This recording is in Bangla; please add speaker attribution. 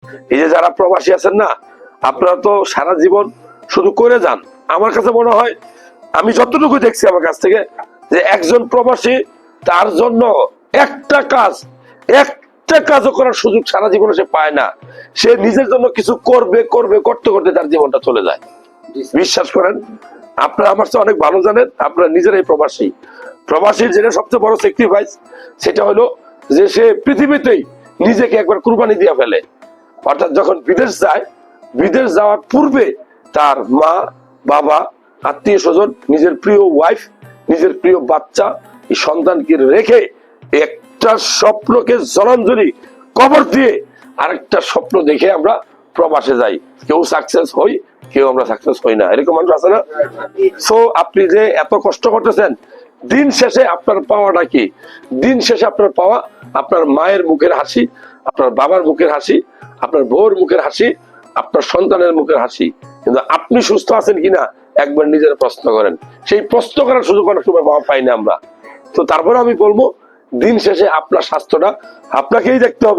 Speaker 1: এই যে যারা প্রবাসী আছেন না, আপনারা তো সারা জীবন শুধু করে যান। আমার কাছে মনে হয়, আমি যতটুকু দেখছি আমার কাছ থেকে, যে একজন প্রবাসী তার জন্য একটা কাজও করার সুযোগ সারা জীবনে সে পায় না। সে নিজের জন্য কিছু করতে করতে তার জীবনটা চলে যায়। বিশ্বাস করেন, আপনারা আমার চেয়ে অনেক ভালো জানেন, আপনারা নিজেরাই প্রবাসী। প্রবাসীর যেটা সবচেয়ে বড় স্যাক্রিফাইস, সেটা হলো যে সে পৃথিবীতেই নিজেকে একবার কুরবানি দিয়ে ফেলে। অর্থাৎ যখন বিদেশ যায়, বিদেশ যাওয়ার পূর্বে তার মা, বাবা, আত্মীয় স্বজন, নিজের প্রিয় ওয়াইফ, নিজের প্রিয় বাচ্চা, এই সন্তানকে রেখে একটা স্বপ্নকে জলাঞ্জলি কবর দিয়ে আরেকটা স্বপ্ন দেখে আমরা প্রবাসে যাই। কেউ সাকসেস হই, কেউ আমরা সাকসেস হই না, এরকম মানুষ আছে না? সো আপনি যে এত কষ্ট করতেছেন, দিন শেষে আপনার পাওয়াটা কি? দিন শেষে আপনার পাওয়া আপনার মায়ের মুখের হাসি, আপনার বাবার মুখের হাসি, আপনার বউর মুখের হাসি, আপনার সন্তানের মুখের হাসি। কিন্তু আপনি সুস্থ আছেন কিনা একবার নিজের প্রশ্ন করেন। সেই প্রশ্ন করার সুযোগ অনেক সময় পাই না আমরা। তো তারপরে আমি বলবো, দিন শেষে আপনার স্বাস্থ্যটা আপনাকেই দেখতে হবে।